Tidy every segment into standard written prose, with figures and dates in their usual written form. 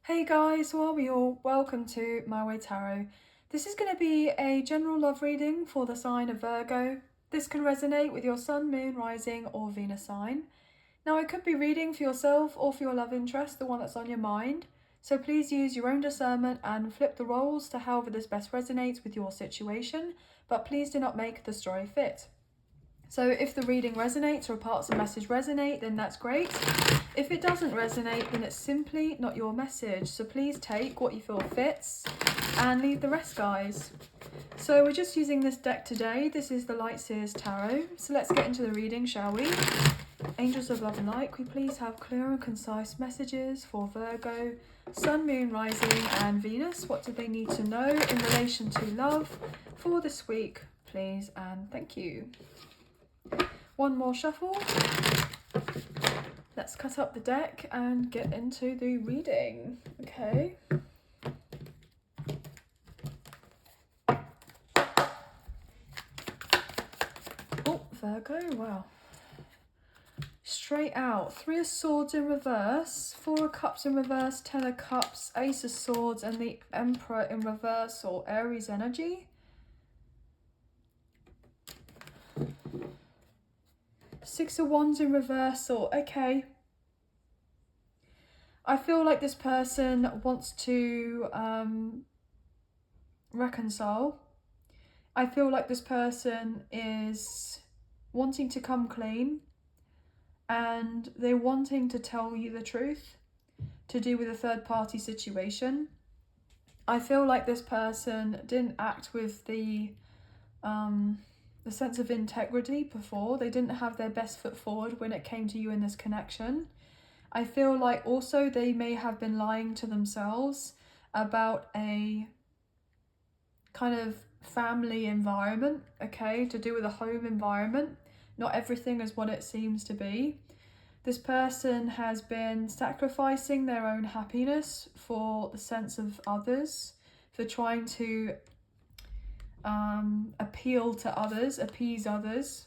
Hey guys, how are we all? Welcome to My Way Tarot. This is going to be a general love reading for the sign of Virgo. This can resonate with your sun, moon, rising or Venus sign. Now it could be reading for yourself or for your love interest, the one that's on your mind. So please use your own discernment and flip the roles to however this best resonates with your situation, but please do not make the story fit. So if the reading resonates or parts of the message resonate, then that's great. If it doesn't resonate, then it's simply not your message. So please take what you feel fits and leave the rest, guys. So we're just using this deck today. This is the Light Seers Tarot. So let's get into the reading, shall we? Angels of Love and Light, can we please have clear and concise messages for Virgo, Sun, Moon, Rising and Venus? What do they need to know in relation to love for this week, please? And thank you. One more shuffle. Let's cut up the deck and get into the reading. Okay. Oh, Virgo, wow. Straight out. 3 of Swords in reverse, 4 of Cups in reverse, 10 of Cups, Ace of Swords and the Emperor in reverse or Aries energy. 6 of Wands in reversal. Okay. I feel like this person wants to reconcile. I feel like this person is wanting to come clean and they're wanting to tell you the truth to do with a third party situation. I feel like this person didn't act with the sense of integrity before. They didn't have their best foot forward when it came to you in this connection. I feel like also they may have been lying to themselves about a kind of family environment, okay, to do with a home environment. Not everything is what it seems to be. This person has been sacrificing their own happiness for the sense of others, for trying to appeal to others, appease others.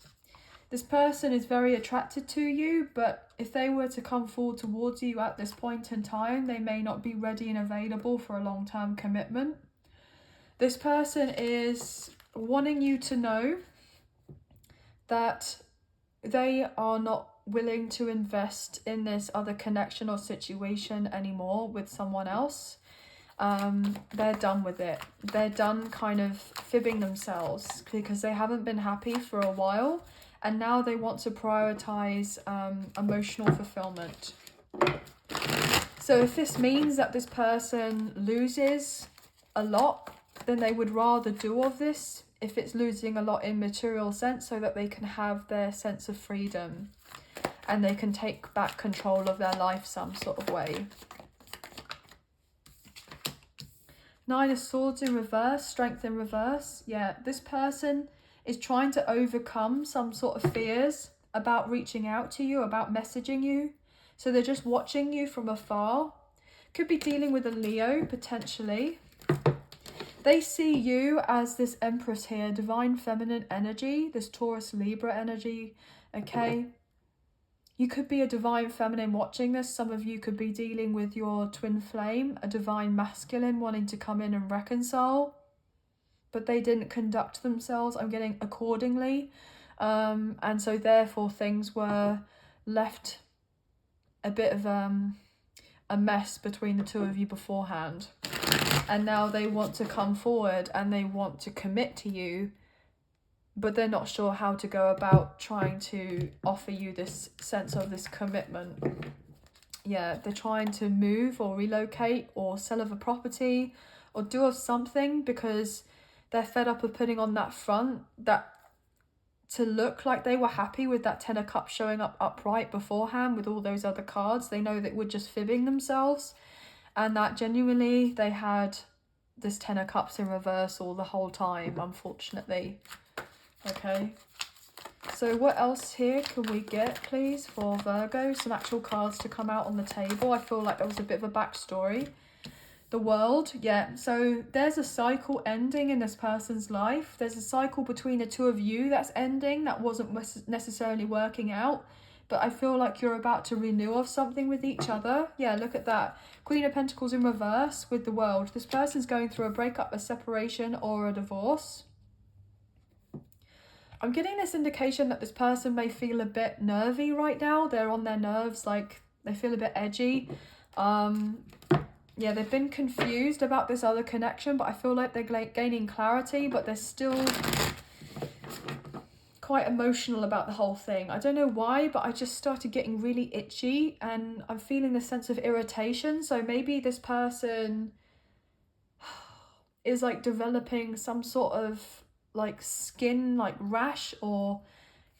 This person is very attracted to you, but if they were to come forward towards you at this point in time, they may not be ready and available for a long-term commitment. This person is wanting you to know that they are not willing to invest in this other connection or situation anymore with someone else. They're done with it. They're done kind of fibbing themselves because they haven't been happy for a while and now they want to prioritize emotional fulfillment. So if this means that this person loses a lot, then they would rather do of this if it's losing a lot in material sense so that they can have their sense of freedom and they can take back control of their life some sort of way. 9 of Swords in reverse, Strength in reverse. Yeah, this person is trying to overcome some sort of fears about reaching out to you, about messaging you. So they're just watching you from afar. Could be dealing with a Leo, potentially. They see you as this Empress here, divine feminine energy, this Taurus Libra energy, okay? You could be a divine feminine watching this. Some of you could be dealing with your twin flame, a divine masculine wanting to come in and reconcile, but they didn't conduct themselves, I'm getting, accordingly. And so therefore things were left a bit of a mess between the two of you beforehand. And now they want to come forward and they want to commit to you, but they're not sure how to go about trying to offer you this sense of this commitment. Yeah, they're trying to move or relocate or sell of a property or do of something because they're fed up of putting on that front, that to look like they were happy with that 10 of Cups showing up upright beforehand with all those other cards. They know that we're just fibbing themselves and that genuinely they had this 10 of Cups in reverse all the whole time, unfortunately. Okay, so what else here can we get, please, for Virgo? Some actual cards to come out on the table. I feel like there was a bit of a backstory. The World, yeah. So there's a cycle ending in this person's life. There's a cycle between the two of you that's ending that wasn't necessarily working out but I feel like you're about to renew of something with each other. Yeah, look at that. Queen of Pentacles in reverse with the World. This person's going through a breakup, a separation, or a divorce. I'm getting this indication that this person may feel a bit nervy right now. They're on their nerves, like they feel a bit edgy. Yeah, they've been confused about this other connection, but I feel like they're gaining clarity, but they're still quite emotional about the whole thing. I don't know why, but I just started getting really itchy and I'm feeling this sense of irritation. So maybe this person is like developing some sort of like skin like rash, or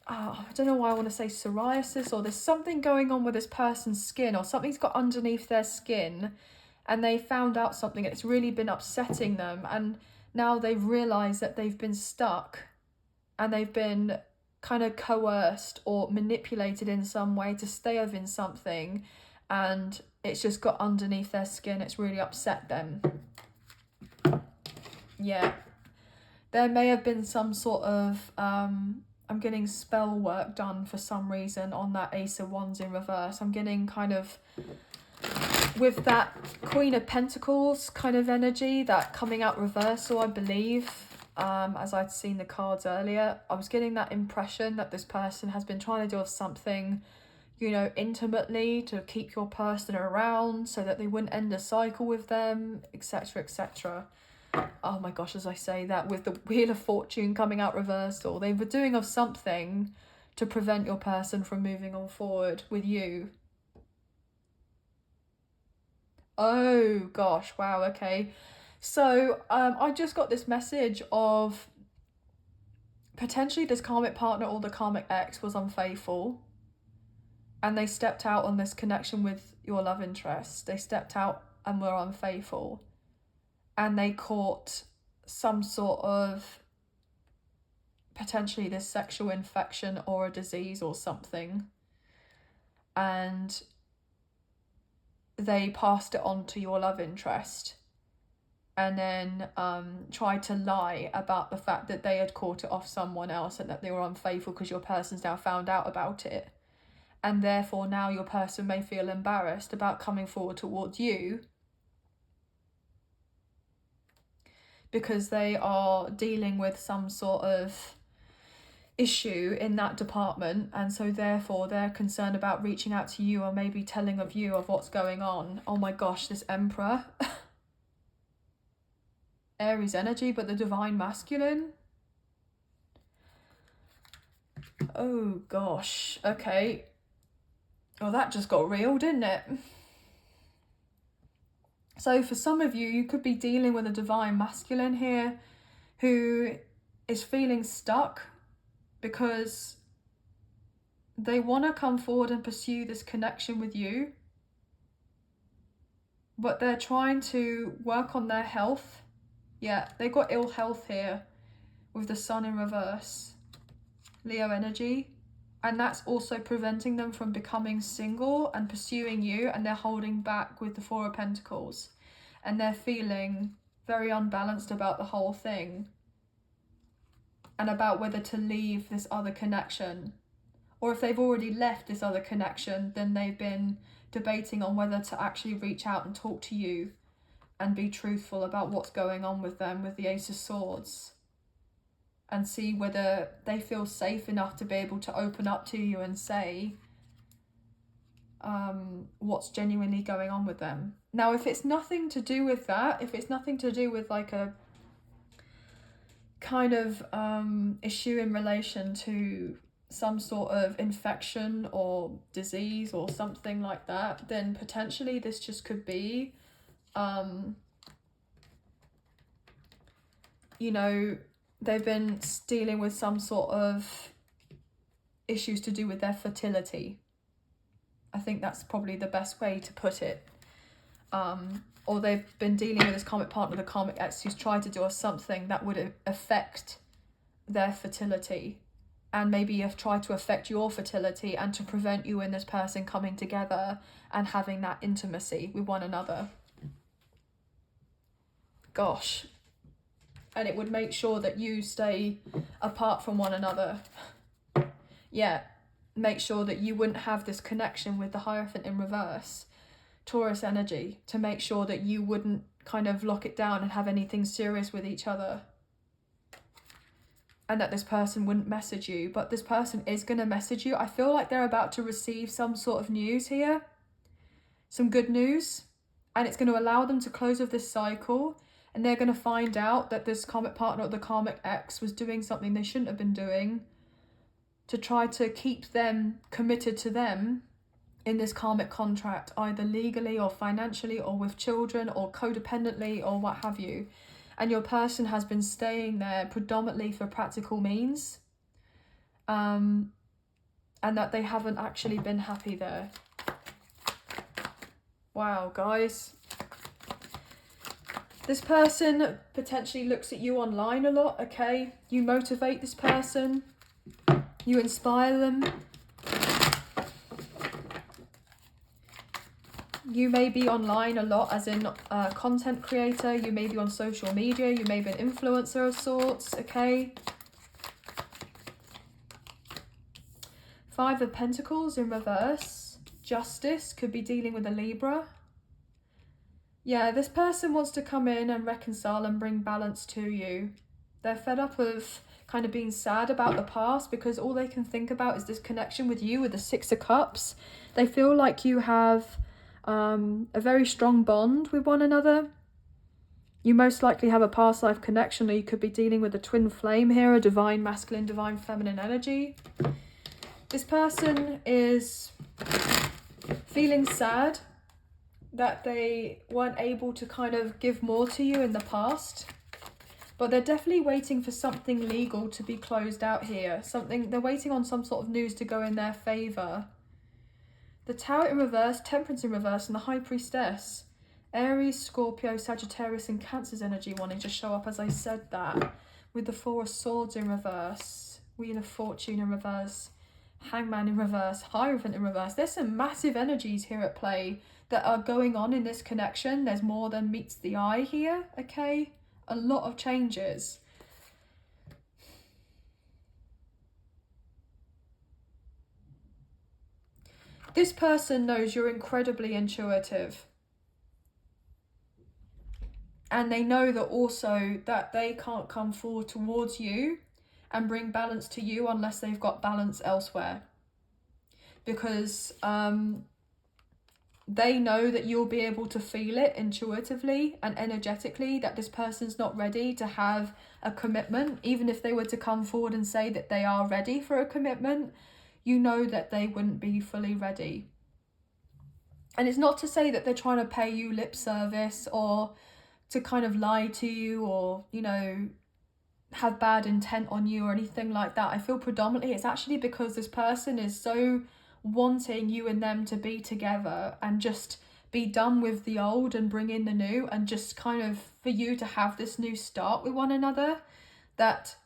I don't know why I want to say psoriasis, or there's something going on with this person's skin, or something's got underneath their skin and they found out something and it's really been upsetting them, and now they've realized that they've been stuck and they've been kind of coerced or manipulated in some way to stay within something, and it's just got underneath their skin. It's really upset them. Yeah. There may have been some sort of, I'm getting spell work done for some reason on that Ace of Wands in reverse. I'm getting kind of, with that Queen of Pentacles kind of energy, that coming out reversal, I believe, as I'd seen the cards earlier, I was getting that impression that this person has been trying to do something, you know, intimately to keep your person around so that they wouldn't end a cycle with them, etc, etc. Oh my gosh, as I say that, with the Wheel of Fortune coming out reversal, they were doing of something to prevent your person from moving on forward with you. Oh gosh, wow, okay. So I just got this message of potentially this karmic partner or the karmic ex was unfaithful and they stepped out on this connection with your love interest. They stepped out and were unfaithful and they caught some sort of potentially this sexual infection or a disease or something, and they passed it on to your love interest and then tried to lie about the fact that they had caught it off someone else and that they were unfaithful because your person's now found out about it, and therefore now your person may feel embarrassed about coming forward towards you because they are dealing with some sort of issue in that department, and so therefore they're concerned about reaching out to you or maybe telling of you of what's going on. Oh my gosh, this Emperor. Aries energy, but the divine masculine. Oh gosh, okay. Well, that just got real, didn't it? So for some of you, you could be dealing with a divine masculine here who is feeling stuck because they want to come forward and pursue this connection with you, but they're trying to work on their health. Yeah, they got ill health here with the Sun in reverse. Leo energy. And that's also preventing them from becoming single and pursuing you, and they're holding back with the Four of Pentacles. And they're feeling very unbalanced about the whole thing and about whether to leave this other connection. Or if they've already left this other connection, then they've been debating on whether to actually reach out and talk to you and be truthful about what's going on with them with the Ace of Swords, and see whether they feel safe enough to be able to open up to you and say what's genuinely going on with them. Now, if it's nothing to do with that, if it's nothing to do with like a kind of issue in relation to some sort of infection or disease or something like that, then potentially this just could be, you know, they've been dealing with some sort of issues to do with their fertility. I think that's probably the best way to put it. Or they've been dealing with this karmic partner, the karmic ex, who's tried to do something that would affect their fertility, and maybe have tried to affect your fertility and to prevent you and this person coming together and having that intimacy with one another. Gosh. And it would make sure that you stay apart from one another. Yeah. make sure that you wouldn't have this connection with the Hierophant in reverse, Taurus energy, to make sure that you wouldn't kind of lock it down and have anything serious with each other. And that this person wouldn't message you, but this person is going to message you. I feel like they're about to receive some sort of news here, some good news, and it's going to allow them to close off this cycle, and they're going to find out that this karmic partner or the karmic ex was doing something they shouldn't have been doing to try to keep them committed to them in this karmic contract, either legally or financially or with children or codependently or what have you. And your person has been staying there predominantly for practical means, and that they haven't actually been happy there. Wow, guys. This person potentially looks at you online a lot, okay? You motivate this person. You inspire them. You may be online a lot, as in a content creator. You may be on social media. You may be an influencer of sorts, okay? Five of Pentacles in reverse. Justice, could be dealing with a Libra. Yeah, this person wants to come in and reconcile and bring balance to you. They're fed up of kind of being sad about the past, because all they can think about is this connection with you with the Six of Cups. They feel like you have a very strong bond with one another. You most likely have a past life connection, or you could be dealing with a twin flame here, a divine masculine, divine feminine energy. This person is feeling sad that they weren't able to kind of give more to you in the past, but they're definitely waiting for something legal to be closed out here. They're waiting on some sort of news to go in their favor. The Tower in reverse, Temperance in reverse, and the High Priestess. Aries, Scorpio, Sagittarius, and Cancer's energy wanting to show up as I said that. With the Four of Swords in reverse, Wheel of Fortune in reverse, Hangman in reverse, Hierophant in reverse. There's some massive energies here at play that are going on in this connection. There's more than meets the eye here, okay? A lot of changes. This person knows you're incredibly intuitive. And they know that also that they can't come forward towards you and bring balance to you unless they've got balance elsewhere. Because they know that you'll be able to feel it intuitively and energetically that this person's not ready to have a commitment. Even if they were to come forward and say that they are ready for a commitment, you know that they wouldn't be fully ready. And it's not to say that they're trying to pay you lip service or to kind of lie to you or, you know, have bad intent on you or anything like that. I feel predominantly it's actually because this person is so wanting you and them to be together and just be done with the old and bring in the new, and just kind of for you to have this new start with one another. That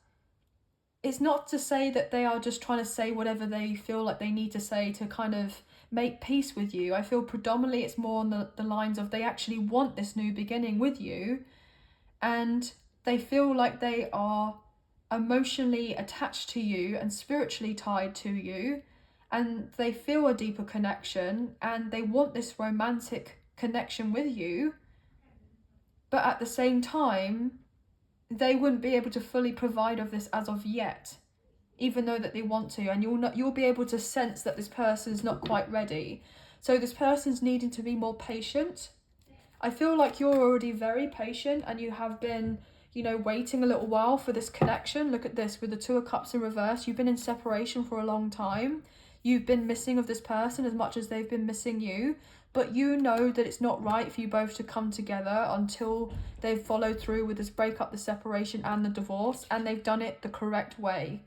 it's not to say that they are just trying to say whatever they feel like they need to say to kind of make peace with you. I feel predominantly it's more on the lines of they actually want this new beginning with you, and they feel like they are emotionally attached to you and spiritually tied to you, and they feel a deeper connection and they want this romantic connection with you, but at the same time they wouldn't be able to fully provide of this as of yet, even though that they want to, and you'll be able to sense that this person's not quite ready. So this person's needing to be more patient. I feel like you're already very patient and you have been, you know, waiting a little while for this connection. Look at this with the Two of Cups in reverse. You've been in separation for a long time. You've been missing of this person as much as they've been missing you, but you know that it's not right for you both to come together until they've followed through with this breakup, the separation and the divorce, and they've done it the correct way.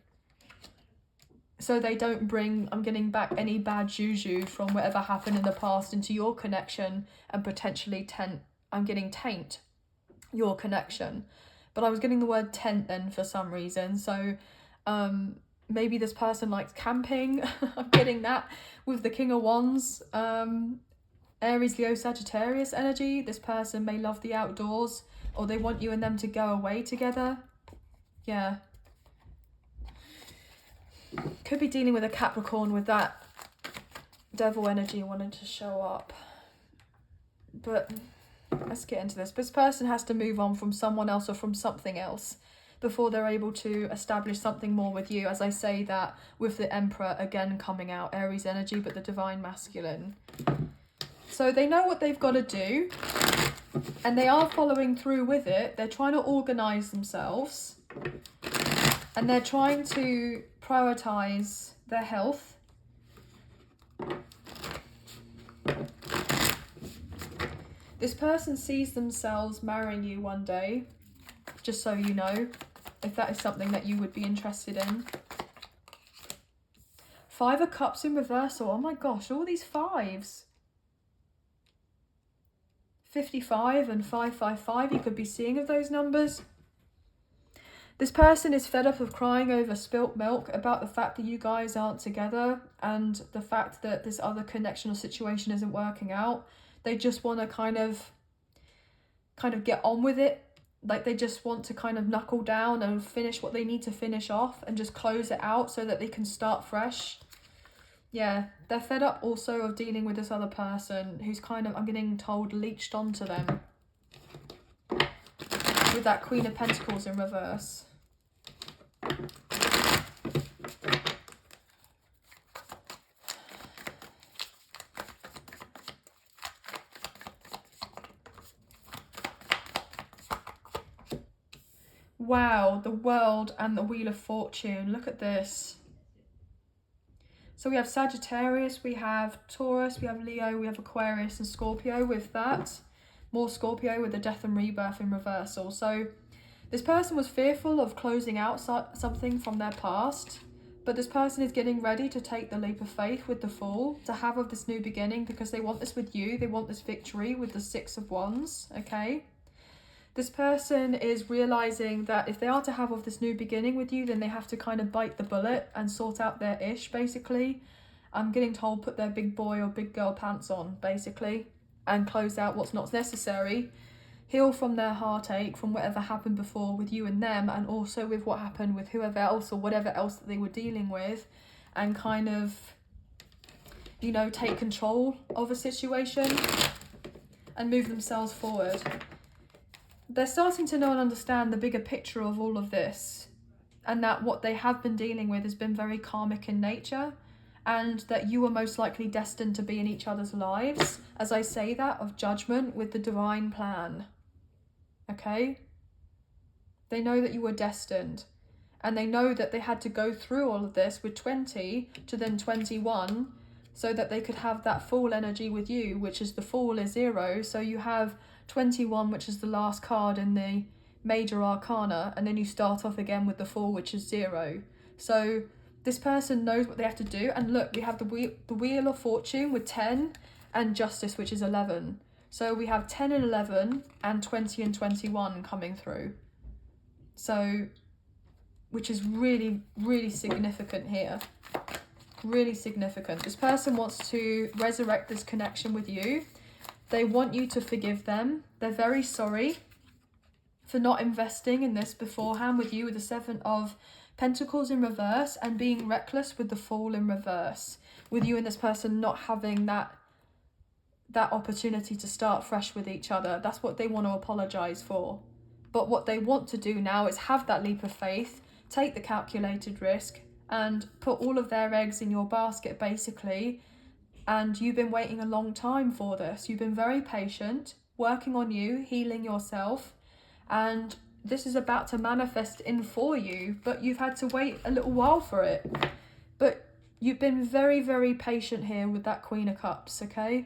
So they don't bring, I'm getting back, any bad juju from whatever happened in the past into your connection and potentially taint your connection. But I was getting the word tent then for some reason. So maybe this person likes camping. I'm getting that with the King of Wands. Aries, Leo, Sagittarius energy. This person may love the outdoors, or they want you and them to go away together. Yeah. Could be dealing with a Capricorn with that devil energy wanting to show up. But let's get into this. This person has to move on from someone else or from something else before they're able to establish something more with you. As I say that with the Emperor again coming out, Aries energy, but the divine masculine. So they know what they've got to do and they are following through with it. They're trying to organise themselves and they're trying to prioritise their health. This person sees themselves marrying you one day, just so you know, if that is something that you would be interested in. 5 of Cups in reversal. Oh my gosh, all these 5s. 55 and 555, you could be seeing of those numbers. This person is fed up of crying over spilt milk about the fact that you guys aren't together and the fact that this other connection or situation isn't working out. They just want to kind of get on with it. Like they just want to kind of knuckle down and finish what they need to finish off and just close it out so that they can start fresh. Yeah, they're fed up also of dealing with this other person who's kind of, I'm getting told, leeched onto them. With that Queen of Pentacles in reverse. Wow, the World and the Wheel of Fortune. Look at this. So we have Sagittarius, we have Taurus, we have Leo, we have Aquarius and Scorpio with that. More Scorpio with the Death and Rebirth in reversal. So this person was fearful of closing out something from their past, but this person is getting ready to take the leap of faith with the Fool, to have of this new beginning, because they want this with you. They want this victory with the 6 of Wands, okay? This person is realising that if they are to have of this new beginning with you, then they have to kind of bite the bullet and sort out their ish, basically. I'm getting told put their big boy or big girl pants on, basically, and close out what's not necessary. Heal from their heartache, from whatever happened before with you and them, and also with what happened with whoever else or whatever else that they were dealing with, and kind of, you know, take control of a situation and move themselves forward. They're starting to know and understand the bigger picture of all of this, and that what they have been dealing with has been very karmic in nature, and that you are most likely destined to be in each other's lives, as I say that, of judgment with the divine plan. Okay? They know that you were destined, and they know that they had to go through all of this with 20 to then 21 so that they could have that Fool energy with you, which is the Fool is 0, so you have 21, which is the last card in the major arcana, and then you start off again with the Fool, which is 0. So this person knows what they have to do, and look, we have the Wheel of Fortune with 10 and Justice, which is 11. So we have 10 and 11 and 20 and 21 coming through. So, which is really, really significant here. Really significant. This person wants to resurrect this connection with you. They want you to forgive them. They're very sorry for not investing in this beforehand with you, with the 7 of Pentacles in reverse and being reckless with the Fool in reverse. With you and this person not having that opportunity to start fresh with each other. That's what they want to apologise for. But what they want to do now is have that leap of faith, take the calculated risk, and put all of their eggs in your basket, basically. And you've been waiting a long time for this. You've been very patient, working on you, healing yourself, and this is about to manifest in for you, but you've had to wait a little while for it. But you've been very, very patient here with that Queen of Cups, okay?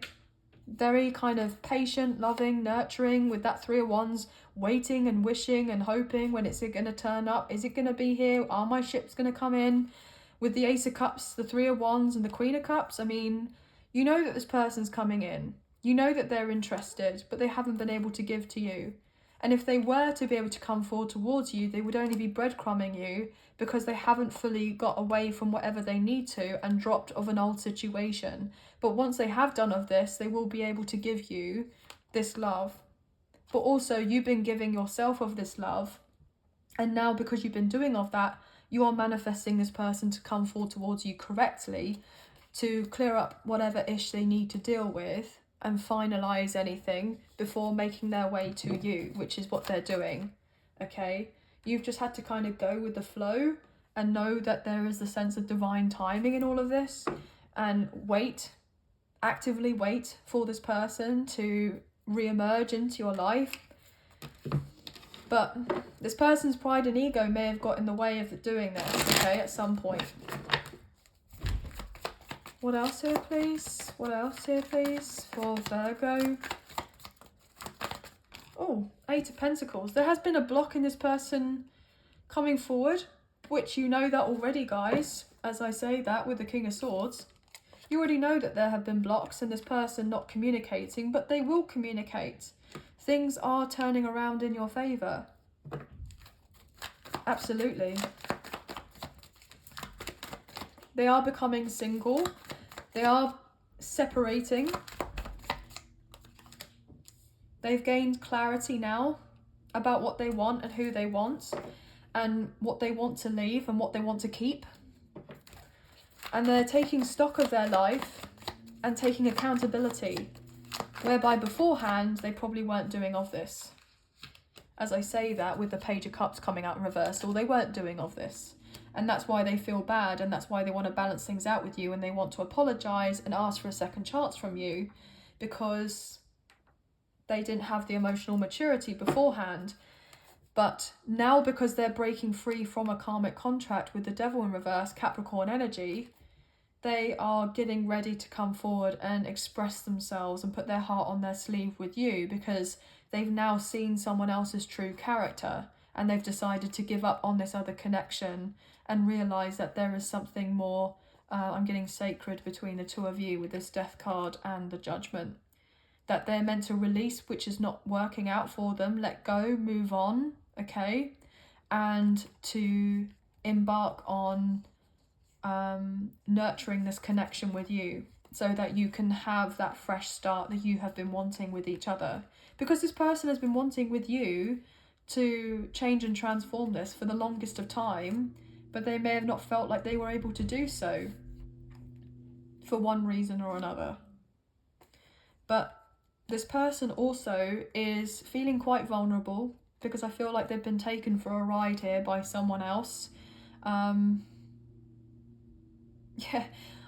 Very kind of patient, loving, nurturing with that 3 of Wands, waiting and wishing and hoping when it's going to turn up. Is it going to be here? Are my ships going to come in? With the Ace of Cups, the 3 of Wands and the Queen of Cups, I mean, you know that this person's coming in. You know that they're interested, but they haven't been able to give to you. And if they were to be able to come forward towards you, they would only be breadcrumbing you because they haven't fully got away from whatever they need to and dropped of an old situation. But once they have done of this, they will be able to give you this love. But also, you've been giving yourself of this love. And now, because you've been doing of that, you are manifesting this person to come forward towards you correctly, to clear up whatever ish they need to deal with and finalize anything before making their way to you, which is what they're doing. Okay, you've just had to kind of go with the flow and know that there is a sense of divine timing in all of this, and actively wait for this person to re-emerge into your life. But this person's pride and ego may have got in the way of doing this, okay, at some point. What else here, please? What else here, please, for Virgo? Oh, 8 of Pentacles. There has been a block in this person coming forward, which you know that already, guys. As I say that with the King of Swords. You already know that there have been blocks and this person not communicating, but they will communicate. Things are turning around in your favour. Absolutely. They are becoming single. They are separating. They've gained clarity now about what they want and who they want and what they want to leave and what they want to keep. And they're taking stock of their life and taking accountability, whereby beforehand they probably weren't doing of this. As I say that with the Page of Cups coming out in reverse, or they weren't doing of this. And that's why they feel bad, and that's why they want to balance things out with you, and they want to apologise and ask for a second chance from you, because they didn't have the emotional maturity beforehand. But now, because they're breaking free from a karmic contract with the Devil in reverse, Capricorn energy, they are getting ready to come forward and express themselves and put their heart on their sleeve with you, because they've now seen someone else's true character and they've decided to give up on this other connection and realise that there is something more, I'm getting sacred between the two of you with this Death card and the Judgment, that they're meant to release, which is not working out for them, let go, move on, okay, and to embark on nurturing this connection with you so that you can have that fresh start that you have been wanting with each other, because this person has been wanting with you to change and transform this for the longest of time, but they may have not felt like they were able to do so for one reason or another. But this person also is feeling quite vulnerable, because I feel like they've been taken for a ride here by someone else. Yeah,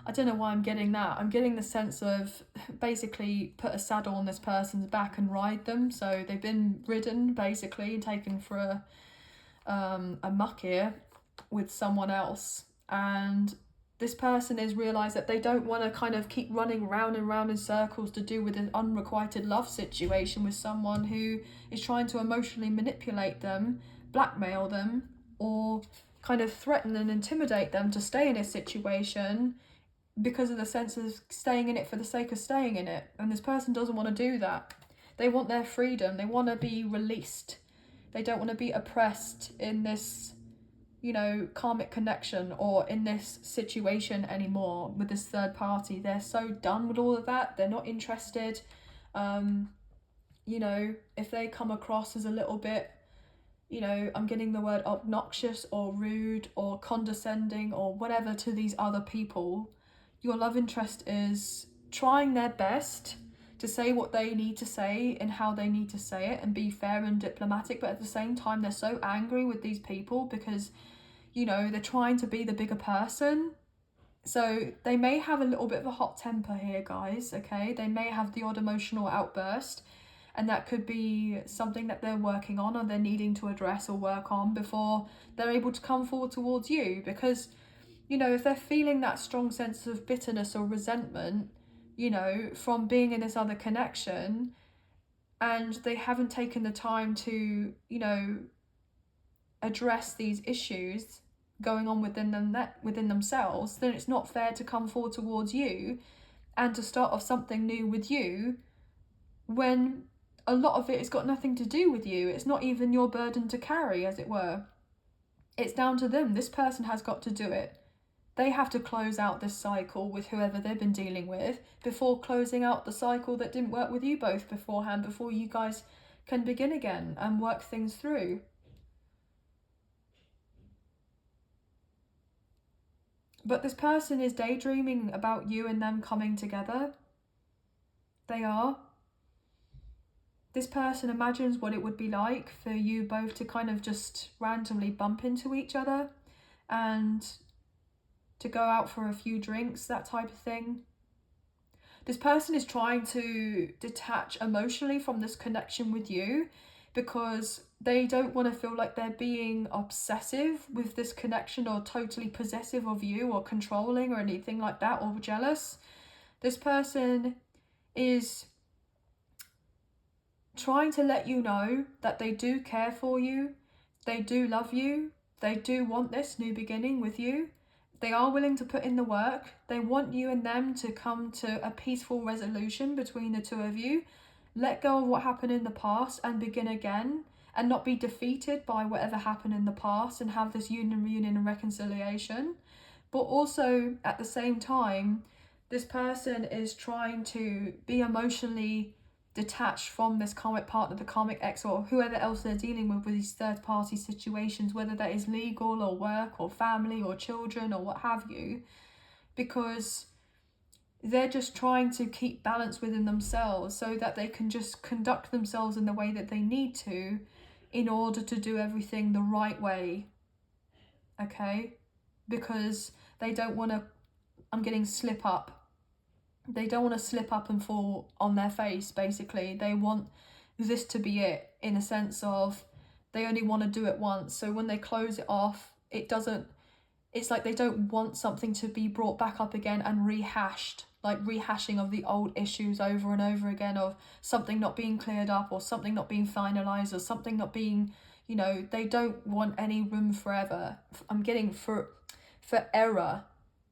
I don't know why I'm getting that. I'm getting the sense of basically put a saddle on this person's back and ride them. So they've been ridden basically and taken for a muck here with someone else. And this person has realised that they don't want to kind of keep running round and round in circles to do with an unrequited love situation with someone who is trying to emotionally manipulate them, blackmail them, or kind of threaten and intimidate them to stay in a situation because of the sense of staying in it for the sake of staying in it. And this person doesn't want to do that. They want their freedom. They want to be released. They don't want to be oppressed in this, you know, karmic connection or in this situation anymore with this third party. They're so done with all of that. They're not interested. You know, if they come across as a little bit, you know, I'm getting the word obnoxious or rude or condescending or whatever to these other people, your love interest is trying their best to say what they need to say and how they need to say it and be fair and diplomatic, but at the same time they're so angry with these people because, you know, they're trying to be the bigger person. So they may have a little bit of a hot temper here, guys, okay? They may have the odd emotional outburst, and that could be something that they're working on or they're needing to address or work on before they're able to come forward towards you. Because, you know, if they're feeling that strong sense of bitterness or resentment, you know, from being in this other connection, and they haven't taken the time to, you know, address these issues going on within themselves, then it's not fair to come forward towards you and to start off something new with you when a lot of it has got nothing to do with you. It's not even your burden to carry, as it were. It's down to them. This person has got to do it. They have to close out this cycle with whoever they've been dealing with before closing out the cycle that didn't work with you both beforehand, before you guys can begin again and work things through. But this person is daydreaming about you and them coming together. They are. This person imagines what it would be like for you both to kind of just randomly bump into each other and to go out for a few drinks, that type of thing. This person is trying to detach emotionally from this connection with you because they don't want to feel like they're being obsessive with this connection or totally possessive of you or controlling or anything like that, or jealous. This person is trying to let you know that they do care for you, they do love you, they do want this new beginning with you. They are willing to put in the work. They want you and them to come to a peaceful resolution between the two of you. Let go of what happened in the past and begin again, and not be defeated by whatever happened in the past, and have this union, reunion and reconciliation. But also at the same time, this person is trying to be emotionally detached from this karmic partner, the karmic ex, or whoever else they're dealing with these third party situations, whether that is legal or work or family or children or what have you, because they're just trying to keep balance within themselves so that they can just conduct themselves in the way that they need to in order to do everything the right way. Okay? Because they don't want to, I'm getting slip up. They don't want to slip up and fall on their face, basically. They want this to be it, in a sense of they only want to do it once. So when they close it off, it's like they don't want something to be brought back up again and rehashed, like rehashing of the old issues over and over again, of something not being cleared up or something not being finalized or something not being, they don't want any room forever. I'm getting for error,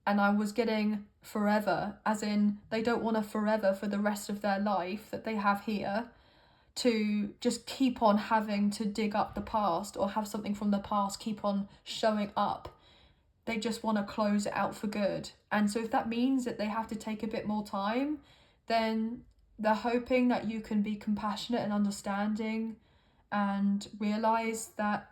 and I was getting forever, as in they don't want a forever for the rest of their life that they have here to just keep on having to dig up the past or have something from the past keep on showing up. They just want to close it out for good. And so if that means that they have to take a bit more time, then they're hoping that you can be compassionate and understanding and realize that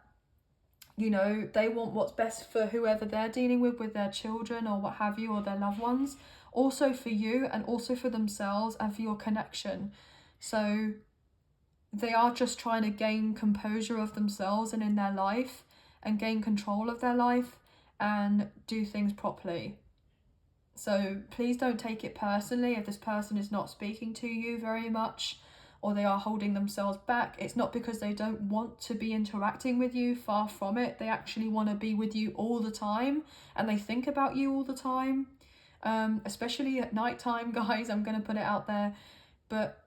they want what's best for whoever they're dealing with their children or what have you, or their loved ones, also for you and also for themselves and for your connection. So they are just trying to gain composure of themselves and in their life and gain control of their life and do things properly. So please don't take it personally if this person is not speaking to you very much, or they are holding themselves back. It's not because they don't want to be interacting with you, far from it. They actually want to be with you all the time, and they think about you all the time, especially at nighttime, guys. I'm going to put it out there, but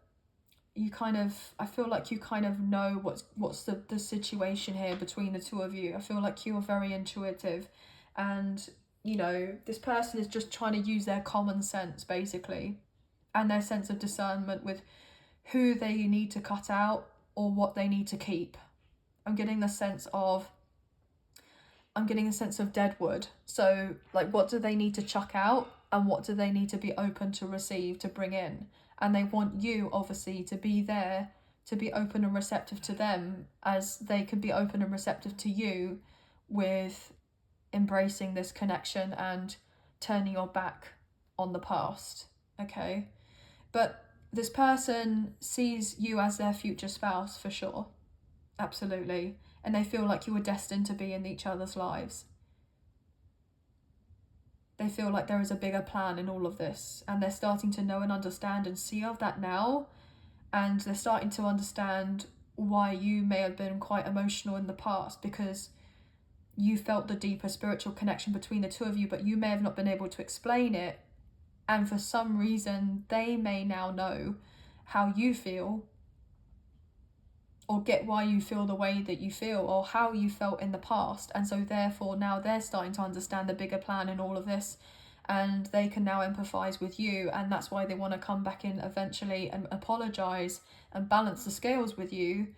I feel like you kind of know what's the situation here between the two of you. I feel like you are very intuitive, and this person is just trying to use their common sense, basically, and their sense of discernment with who they need to cut out or what they need to keep. I'm getting a sense of deadwood. So like, what do they need to chuck out and what do they need to be open to receive, to bring in? And they want you obviously to be there, to be open and receptive to them as they can be open and receptive to you, with embracing this connection and turning your back on the past. Okay? But this person sees you as their future spouse for sure. Absolutely. And they feel like you were destined to be in each other's lives. They feel like there is a bigger plan in all of this, and they're starting to know and understand and see of that now. And they're starting to understand why you may have been quite emotional in the past, because you felt the deeper spiritual connection between the two of you, but you may have not been able to explain it. And for some reason, they may now know how you feel, or get why you feel the way that you feel, or how you felt in the past. And so therefore now they're starting to understand the bigger plan in all of this, and they can now empathize with you. And that's why they want to come back in eventually and apologize and balance the scales with you,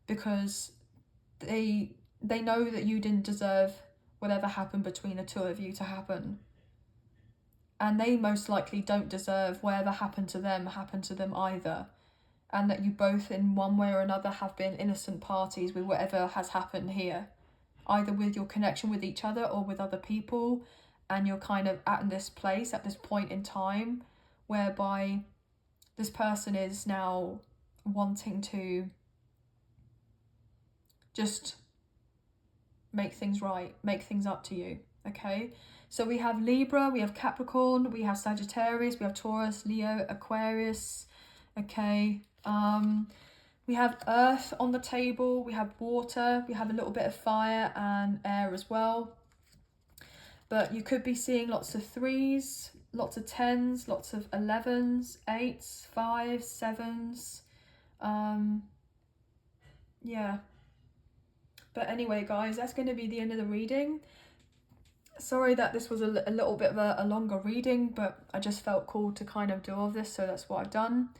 because they know that you didn't deserve whatever happened between the two of you to happen. And they most likely don't deserve whatever happened to them either. And that you both, in one way or another, have been innocent parties with whatever has happened here, either with your connection with each other or with other people. and you're kind of at this place, at this point in time, whereby this person is now wanting to just make things right, make things up to you, okay? So we have Libra, we have Capricorn, we have Sagittarius, we have Taurus, Leo, Aquarius, okay? We have earth on the table, we have water, we have a little bit of fire and air as well. But you could be seeing lots of 3s, lots of 10s, lots of 11s, 8s, 5s, 7s. Yeah. But anyway, guys, that's going to be the end of the reading. Sorry that this was a little bit of a longer reading, but I just felt called to kind of do all of this, so that's what I've done.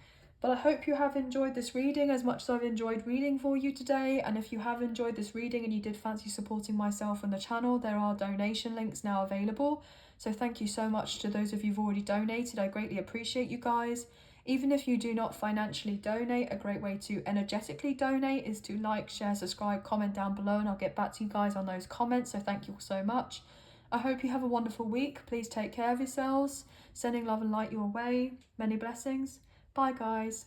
But I hope you have enjoyed this reading as much as I've enjoyed reading for you today. And if you have enjoyed this reading and you did fancy supporting myself and the channel, there are donation links now available. So thank you so much to those of you who've already donated. I greatly appreciate you guys. Even if you do not financially donate, a great way to energetically donate is to like, share, subscribe, comment down below, and I'll get back to you guys on those comments. So thank you so much. I hope you have a wonderful week. Please take care of yourselves. Sending love and light your way. Many blessings. Bye, guys.